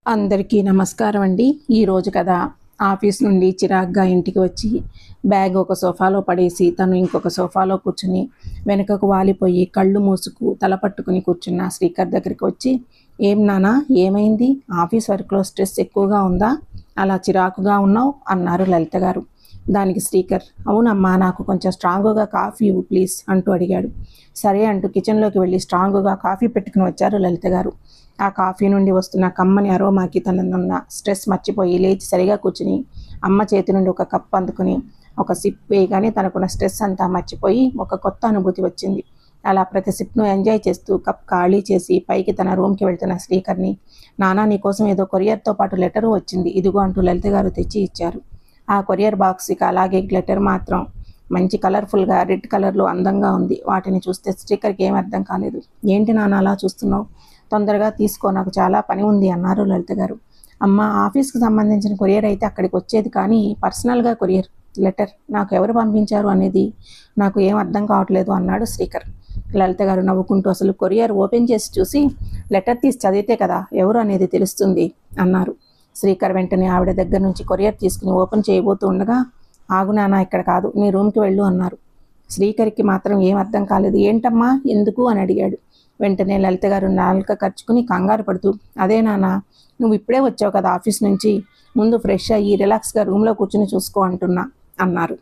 అందరికీ నమస్కారం అండి. ఈరోజు కదా ఆఫీస్ నుండి చిరాగ్గా ఇంటికి వచ్చి బ్యాగ్ ఒక సోఫాలో పడేసి తను ఇంకొక సోఫాలో కూర్చుని వెనుకకు వాలిపోయి కళ్ళు మూసుకు తల పట్టుకుని కూర్చున్న శ్రీకర్ దగ్గరికి వచ్చి, ఏం నానా, ఏమైంది? ఆఫీస్ వర్క్లో స్ట్రెస్ ఎక్కువగా ఉందా? అలా చిరాకుగా ఉన్నావు అన్నారు లలిత గారు. దానికి శ్రీకర్, అవునమ్మా, నాకు కొంచెం స్ట్రాంగుగా కాఫీ ఇవ్వు ప్లీజ్ అంటూ అడిగాడు. సరే అంటూ కిచెన్లోకి వెళ్ళి స్ట్రాంగుగా కాఫీ పెట్టుకుని వచ్చారు లలిత గారు. ఆ కాఫీ నుండి వస్తున్న కమ్మని అరోమాకి తననున్న స్ట్రెస్ మర్చిపోయి లేచి సరిగా కూర్చుని అమ్మ చేతి నుండి ఒక కప్ అందుకుని ఒక సిప్ వేయగానే తనకున్న స్ట్రెస్ అంతా మర్చిపోయి ఒక కొత్త అనుభూతి వచ్చింది. అలా ప్రతి సిప్ను ఎంజాయ్ చేస్తూ కప్ ఖాళీ చేసి పైకి తన రూమ్కి వెళ్తున్న శ్రీకర్ని, నానా, నీకోసం ఏదో కొరియర్తో పాటు లెటరు వచ్చింది, ఇదిగో అంటూ లలిత గారు తెచ్చి ఇచ్చారు. ఆ కొరియర్ బాక్స్ ఇక అలాగే లెటర్ మాత్రం మంచి కలర్ఫుల్గా రెడ్ కలర్లో అందంగా ఉంది. వాటిని చూస్తే శ్రీకర్కి ఏం అర్థం కాలేదు. ఏంటి నాన్న అలా చూస్తున్నావు? తొందరగా తీసుకో, నాకు చాలా పని ఉంది అన్నారు లలిత గారు. అమ్మ, ఆఫీస్కి సంబంధించిన కొరియర్ అయితే అక్కడికి వచ్చేది, కానీ పర్సనల్గా కొరియర్ లెటర్ నాకు ఎవరు పంపించారు అనేది నాకు ఏం అర్థం కావట్లేదు అన్నాడు శ్రీకర్. లలిత గారు నవ్వుకుంటూ, అసలు కొరియర్ ఓపెన్ చేసి చూసి లెటర్ తీసి చదివితే కదా ఎవరు అనేది తెలుస్తుంది అన్నారు. శ్రీకర్ వెంటనే ఆవిడ దగ్గర నుంచి కొరియర్ తీసుకుని ఓపెన్ చేయబోతూ ఉండగా, ఆగు నాన్న, ఇక్కడ కాదు, నీ రూమ్కి వెళ్ళు అన్నారు. శ్రీకర్కి మాత్రం ఏం అర్థం కాలేదు. ఏంటమ్మా, ఎందుకు అని అడిగాడు. వెంటనే లలిత గారు నాలుక ఖర్చుకుని కంగారు పడుతూ, అదే నాన్న, నువ్వు ఇప్పుడే వచ్చావు కదా ఆఫీస్ నుంచి, ముందు ఫ్రెష్ అయ్యి రిలాక్స్గా రూమ్లో కూర్చుని చూసుకో అంటున్నా అన్నారు.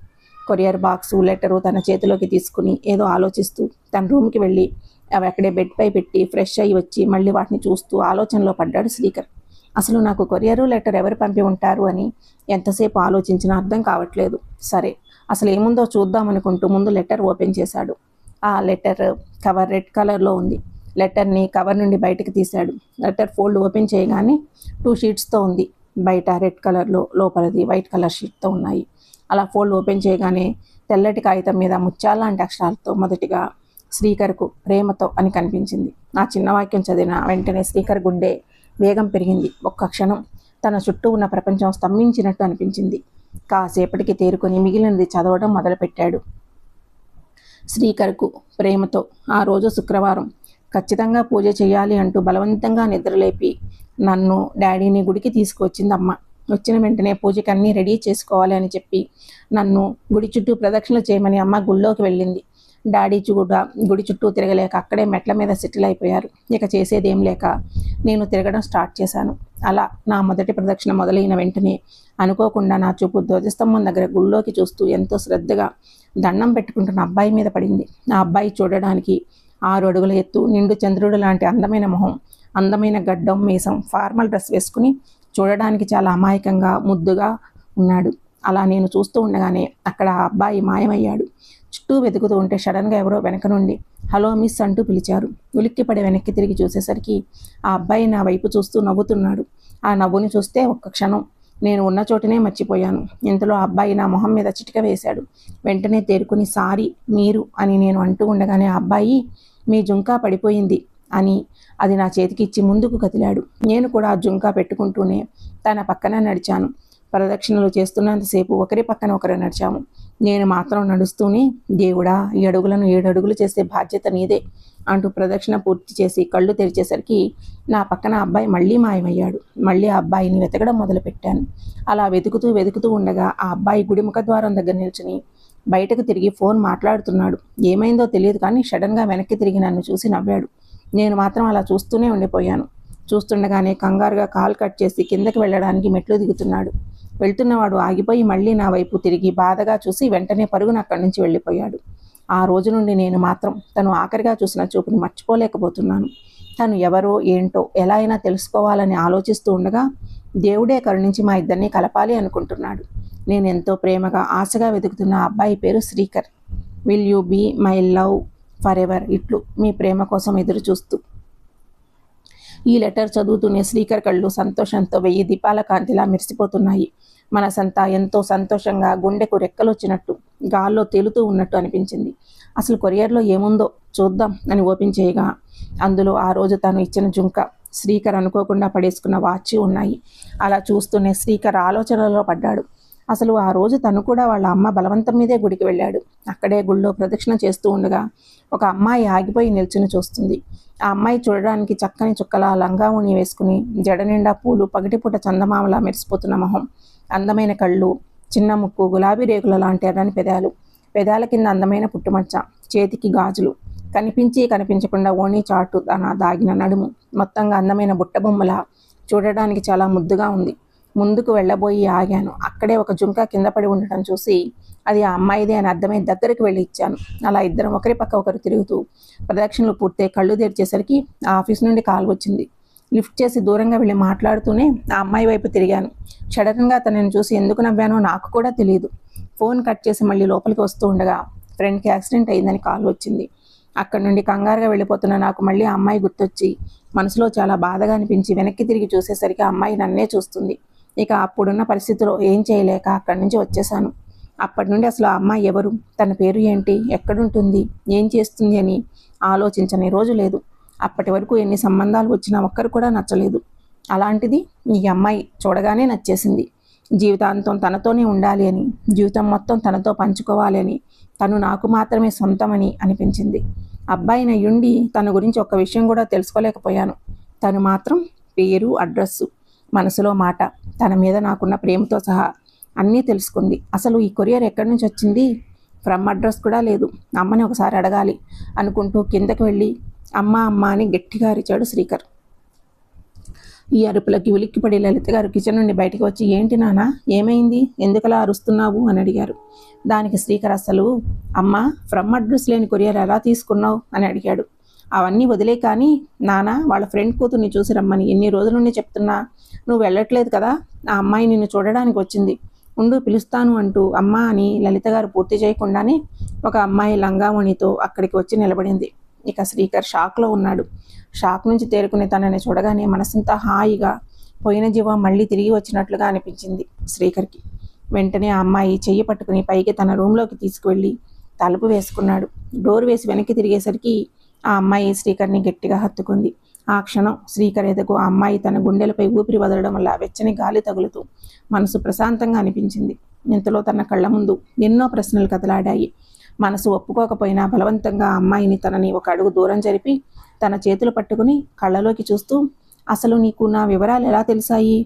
కొరియర్ బాక్సు లెటరు తన చేతిలోకి తీసుకుని ఏదో ఆలోచిస్తూ తన రూమ్కి వెళ్ళి అవి అక్కడే బెడ్పై పెట్టి ఫ్రెష్ అయ్యి వచ్చి మళ్ళీ వాటిని చూస్తూ ఆలోచనలో పడ్డాడు శ్రీకర్. అసలు నాకు కొరియరు లెటర్ ఎవరు పంపి ఉంటారు అని ఎంతసేపు ఆలోచించినా అర్థం కావట్లేదు. సరే, అసలు ఏముందో చూద్దామనుకుంటూ ముందు లెటర్ ఓపెన్ చేశాడు. ఆ లెటర్ కవర్ రెడ్ కలర్లో ఉంది. లెటర్ని కవర్ నుండి బయటకు తీశాడు. లెటర్ ఫోల్డ్ ఓపెన్ చేయగానే 2 షీట్స్తో ఉంది. బయట రెడ్ కలర్లో, లోపలది వైట్ కలర్ షీట్తో ఉన్నాయి. అలా ఫోల్డ్ ఓపెన్ చేయగానే తెల్లటి కాగితం మీద ముత్యాలాంటి అక్షరాలతో మొదటిగా శ్రీకర్కు ప్రేమతో అని కనిపించింది. ఆ చిన్న వాక్యం చదివిన వెంటనే శ్రీకర్ గుండె వేగం పెరిగింది. ఒక్క క్షణం తన చుట్టూ ఉన్న ప్రపంచం స్తంభించినట్టు అనిపించింది. కాసేపటికి తేరుకొని మిగిలినది చదవడం మొదలుపెట్టాడు. శ్రీకర్కు ప్రేమతో, ఆ రోజు శుక్రవారం, ఖచ్చితంగా పూజ చేయాలి అంటూ బలవంతంగా నిద్రలేపి నన్ను డాడీని గుడికి తీసుకువచ్చింది అమ్మ. వచ్చిన వెంటనే పూజకి అన్నీ రెడీ చేసుకోవాలి అని చెప్పి నన్ను గుడి చుట్టూ ప్రదక్షిణలు చేయమని అమ్మ గుళ్ళోకి వెళ్ళింది. డాడీ కూడా గుడి చుట్టూ తిరగలేక అక్కడే మెట్ల మీద సెటిల్ అయిపోయారు. ఇక చేసేదేం లేక నేను తిరగడం స్టార్ట్ చేశాను. అలా నా మొదటి ప్రదక్షిణ మొదలైన వెంటనే అనుకోకుండా నా చూపు ధ్వజస్తంభం దగ్గర గుళ్ళోకి చూస్తూ ఎంతో శ్రద్ధగా దండం పెట్టుకుంటున్న అబ్బాయి మీద పడింది. ఆ అబ్బాయి చూడడానికి 6 అడుగుల ఎత్తు, నిండు చంద్రుడు లాంటి అందమైన మొహం, అందమైన గడ్డం, మీసం, ఫార్మల్ డ్రెస్ వేసుకుని చూడడానికి చాలా అమాయకంగా ముద్దుగా ఉన్నాడు. అలా నేను చూస్తూ ఉండగానే అక్కడ ఆ అబ్బాయి మాయమయ్యాడు. చుట్టూ వెతుకుతూ ఉంటే సడన్గా ఎవరో వెనక నుండి హలో మిస్ అంటూ పిలిచారు. ఉలిక్కిపడి వెనక్కి తిరిగి చూసేసరికి ఆ అబ్బాయి నా వైపు చూస్తూ నవ్వుతున్నాడు. ఆ నవ్వుని చూస్తే ఒక్క క్షణం నేను ఉన్న చోటనే మర్చిపోయాను. ఇంతలో ఆ అబ్బాయి నా మొహం మీద చిటిక వేశాడు. వెంటనే తేరుకుని సారీ మీరు అని నేను అంటూ ఉండగానే ఆ అబ్బాయి, మీ జుంకా పడిపోయింది అని అది నా చేతికి ఇచ్చి ముందుకు కదిలాడు. నేను కూడా ఆ జుంకా పెట్టుకుంటూనే తన పక్కన నడిచాను. ప్రదక్షిణలు చేస్తున్నంతసేపు ఒకరి పక్కన ఒకరు నడిచాము. నేను మాత్రం నడుస్తూనే, దేవుడా, ఈ అడుగులను 7 అడుగులు చేసే బాధ్యత నీదే అంటూ ప్రదక్షిణ పూర్తి చేసి కళ్ళు తెరిచేసరికి నా పక్కన అబ్బాయి మళ్ళీ మాయమయ్యాడు. మళ్ళీ ఆ అబ్బాయిని వెతకడం మొదలుపెట్టాను. అలా వెతుకుతూ ఉండగా ఆ అబ్బాయి గుడి ముఖద్వారం దగ్గర నిల్చుని బయటకు తిరిగి ఫోన్ మాట్లాడుతున్నాడు. ఏమైందో తెలియదు కానీ సడన్గా వెనక్కి తిరిగి నన్ను చూసి నవ్వాడు. నేను మాత్రం అలా చూస్తూనే ఉండిపోయాను. చూస్తుండగానే కంగారుగా కాల్ కట్ చేసి కిందకి వెళ్ళడానికి మెట్లు దిగుతున్నాడు. వెళ్తున్నవాడు ఆగిపోయి మళ్ళీ నా వైపు తిరిగి బాధగా చూసి వెంటనే పరుగున అక్కడి నుంచి వెళ్ళిపోయాడు. ఆ రోజు నుండి నేను మాత్రం తను ఆఖరిగా చూసిన చూపుని మర్చిపోలేకపోతున్నాను. తను ఎవరో ఏంటో ఎలా అయినా తెలుసుకోవాలని ఆలోచిస్తూ ఉండగా దేవుడే కరుణించి మా ఇద్దరిని కలపాలి అనుకుంటున్నాడు. నేను ఎంతో ప్రేమగా ఆశగా వెతుకుతున్న ఆ అబ్బాయి పేరు Srikar. Will you be my love forever, ఇట్లు మీ ప్రేమ కోసం ఎదురు చూస్తూ. ఈ లెటర్ చదువుతూనే శ్రీకర్ కళ్ళు సంతోషంతో 1000 దీపాల కాంతిలా మెరిసిపోతున్నాయి. మనసంతా ఎంతో సంతోషంగా, గుండెకు రెక్కలొచ్చినట్టు, గాల్లో తేలుతూ ఉన్నట్టు అనిపించింది. అసలు కొరియర్లో ఏముందో చూద్దాం అని ఓపెన్ చేయగా అందులో ఆ రోజు తను ఇచ్చిన జుంక, శ్రీకర్ అనుకోకుండా పడేసుకున్న వాచి ఉన్నాయి. అలా చూస్తూనే శ్రీకర్ ఆలోచనలో పడ్డాడు. అసలు ఆ రోజు తను కూడా వాళ్ళ అమ్మ బలవంతం మీదే గుడికి వెళ్ళాడు. అక్కడే గుళ్ళో ప్రదక్షిణ చేస్తూ ఉండగా ఒక అమ్మాయి ఆగిపోయి నిల్చుని చూస్తుంది. ఆ అమ్మాయి చూడడానికి చక్కని చుక్కల లంగావుని వేసుకుని, జడ నిండా పూలు, పగటిపూట చందమామలా మెరిసిపోతున్న మొహం, అందమైన కళ్ళు, చిన్న ముక్కు, గులాబీ రేకుల లాంటి ఎర్రని పెదాలు, పెదాల కింద అందమైన పుట్టుమచ్చ, చేతికి గాజులు, కనిపించి కనిపించకుండా ఓణీ చాటు తన దాగిన నడుము, మొత్తంగా అందమైన బుట్టబొమ్మలా చూడడానికి చాలా ముద్దుగా ఉంది. ముందుకు వెళ్ళబోయి ఆగాను. అక్కడే ఒక జుంక కింద పడి ఉండటం చూసి అది ఆ అమ్మాయిదే అని అర్థమై దగ్గరికి వెళ్ళి ఇచ్చాను. అలా ఇద్దరం ఒకరి పక్క ఒకరు తిరుగుతూ ప్రదక్షిణలు పూర్తయి కళ్ళు తెరిచేసరికి ఆ ఆఫీస్ నుండి కాల్ వచ్చింది. లిఫ్ట్ చేసి దూరంగా వెళ్ళి మాట్లాడుతూనే ఆ అమ్మాయి వైపు తిరిగాను. సడన్గా తనని చూసి ఎందుకు నవ్వానో నాకు కూడా తెలియదు. ఫోన్ కట్ చేసి మళ్ళీ లోపలికి వస్తూ ఉండగా ఫ్రెండ్కి యాక్సిడెంట్ అయిందని కాల్ వచ్చింది. అక్కడి నుండి కంగారుగా వెళ్ళిపోతున్న నాకు మళ్ళీ ఆ అమ్మాయి గుర్తొచ్చి మనసులో చాలా బాధగా అనిపించి వెనక్కి తిరిగి చూసేసరికి ఆ అమ్మాయి నన్నే చూస్తుంది. ఇక అప్పుడున్న పరిస్థితిలో ఏం చేయలేక అక్కడి నుంచి వచ్చేసాను. అప్పటి నుండి అసలు ఆ అమ్మాయి ఎవరు, తన పేరు ఏంటి, ఎక్కడుంటుంది, ఏం చేస్తుంది అని ఆలోచించని రోజు లేదు. అప్పటి వరకు ఎన్ని సంబంధాలు వచ్చినా ఒక్కరు కూడా నచ్చలేదు. అలాంటిది ఈ అమ్మాయి చూడగానే నచ్చేసింది. జీవితాంతం తనతోనే ఉండాలి అని, జీవితం మొత్తం తనతో పంచుకోవాలి అని, తను నాకు మాత్రమే సొంతమని అనిపించింది. అబ్బాయిని అయ్యుండి తన గురించి ఒక్క విషయం కూడా తెలుసుకోలేకపోయాను. తను మాత్రం పేరు, అడ్రస్సు, మనసులో మాట, తన మీద నాకున్న ప్రేమతో సహా అన్నీ తెలుసుకుంది. అసలు ఈ కొరియర్ ఎక్కడి నుంచి వచ్చింది, ఫ్రమ్ అడ్రస్ కూడా లేదు. అమ్మని ఒకసారి అడగాలి అనుకుంటూ కిందకి వెళ్ళి అమ్మ అమ్మ అని గట్టిగా అరిచాడు శ్రీకర్. ఈ అరుపులకి ఉలిక్కిపడి లలిత గారు కిచెన్ నుండి బయటికి వచ్చి, ఏంటి నాన్న, ఏమైంది, ఎందుకలా అరుస్తున్నావు అని అడిగారు. దానికి శ్రీకర్ అసలు అమ్మ ఫ్రమ్ అడ్రస్ లేని కొరియర్ ఎలా తీసుకున్నావు అని అడిగాడు. అవన్నీ వదిలే కానీ నాన్న వాళ్ళ ఫ్రెండ్ కూతుర్ని చూసి రమ్మని ఎన్ని రోజుల నుండి చెప్తున్నా నువ్వు వెళ్ళట్లేదు కదా, ఆ అమ్మాయి నిన్ను చూడడానికి వచ్చింది, ఉండు పిలుస్తాను అంటూ అమ్మ అని లలిత గారు పూర్తి చేయకుండానే ఒక అమ్మాయి లంగామణితో అక్కడికి వచ్చి నిలబడింది. ఇక శ్రీకర్ షాక్లో ఉన్నాడు. షాక్ నుంచి తేరుకుని తనని చూడగానే మనసంతా హాయిగా పోయిన జీవం మళ్ళీ తిరిగి వచ్చినట్లుగా అనిపించింది శ్రీకర్కి. వెంటనే ఆ అమ్మాయి చెయ్యి పట్టుకుని పైకి తన రూమ్లోకి తీసుకువెళ్ళి తలుపు వేసుకున్నాడు. డోర్ వేసి వెనక్కి తిరిగేసరికి ఆ అమ్మాయి శ్రీకర్ని గట్టిగా హత్తుకుంది. ఆ క్షణం శ్రీకర్ ఎదుగు ఆ అమ్మాయి తన గుండెలపై ఊపిరి వదలడం వల్ల వెచ్చని గాలి తగులుతూ మనసు ప్రశాంతంగా అనిపించింది. ఇంతలో తన కళ్ళ ముందు ఎన్నో ప్రశ్నలు కదలాడాయి. మనసు ఒప్పుకోకపోయినా బలవంతంగా ఆ అమ్మాయిని తనని ఒక అడుగు దూరం జరిపి తన చేతులు పట్టుకుని కళ్ళలోకి చూస్తూ, అసలు నీకు నా వివరాలు ఎలా తెలిసాయి,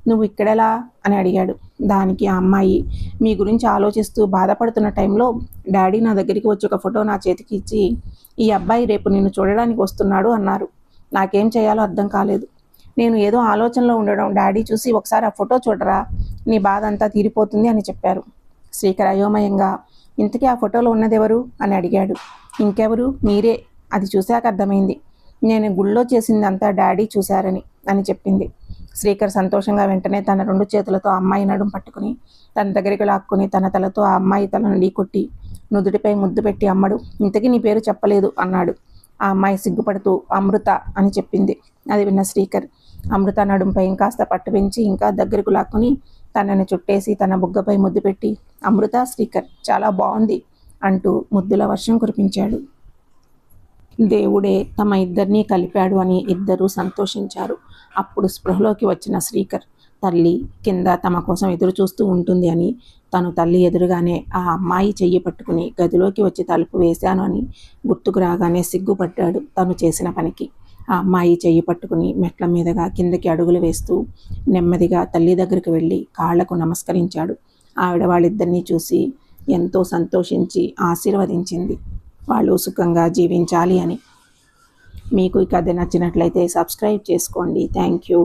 నువ్వు ఇక్కడెలా అని అడిగాడు. దానికి ఆ అమ్మాయి, మీ గురించి ఆలోచిస్తూ బాధపడుతున్న టైంలో డాడీ నా దగ్గరికి వచ్చి ఒక ఫోటో నా చేతికి ఇచ్చి, ఈ అబ్బాయి రేపు నిన్ను చూడడానికి వస్తున్నాడు అన్నారు. నాకేం చేయాలో అర్థం కాలేదు. నేను ఏదో ఆలోచనలో ఉండడం డాడీ చూసి, ఒకసారి ఆ ఫోటో చూడరా, నీ బాధ అంతా తీరిపోతుంది అని చెప్పారు. శ్రీకర్ అయోమయంగా, ఇంతకీ ఆ ఫోటోలో ఉన్నదెవరు అని అడిగాడు. ఇంకెవరు, మీరే, అది చూశాక అర్థమైంది. నేను గుళ్ళో చేసిందంతా డాడీ చూశారని అని చెప్పింది. శ్రీకర్ సంతోషంగా వెంటనే తన 2 చేతులతో అమ్మాయి నడుం పట్టుకుని తన దగ్గరికి లాక్కుని తన తలతో ఆ అమ్మాయి తలను ఢీకొట్టి నుదుటిపై ముద్దు పెట్టి, అమ్మడు ఇంతకీ నీ పేరు చెప్పలేదు అన్నాడు. ఆ అమ్మాయి సిగ్గుపడుతూ అమృత అని చెప్పింది. అది విన్న శ్రీకర్ అమృత నడుంపై ఇంకాస్త పట్టు పెంచి ఇంకా దగ్గరకు లాక్కుని తనని చుట్టేసి తన బుగ్గపై ముద్దు పెట్టి, అమృత శ్రీకర్ చాలా బాగుంది అంటూ ముద్దుల వర్షం కురిపించాడు. దేవుడే తమ ఇద్దరినీ కలిపాడు అని ఇద్దరూ సంతోషించారు. అప్పుడు స్పృహలోకి వచ్చిన శ్రీకర్ తల్లి కింద తమ కోసం ఎదురు చూస్తూ ఉంటుంది అని, తను తల్లి ఎదురుగానే ఆ అమ్మాయి చెయ్యి పట్టుకుని గదిలోకి వచ్చి తలుపు వేశాను అని గుర్తుకు రాగానే సిగ్గుపడ్డాడు తను చేసిన పనికి. ఆ అమ్మాయి చెయ్యి పట్టుకుని మెట్ల మీదుగా కిందకి అడుగులు వేస్తూ నెమ్మదిగా తల్లి దగ్గరికి వెళ్ళి కాళ్లకు నమస్కరించాడు. ఆవిడ వాళ్ళిద్దరినీ చూసి ఎంతో సంతోషించి ఆశీర్వదించింది, వాళ్ళు సుఖంగా జీవించాలి అని. మీకు ఈ కథ నచ్చినట్లయితే సబ్స్క్రైబ్ చేసుకోండి. Thank you.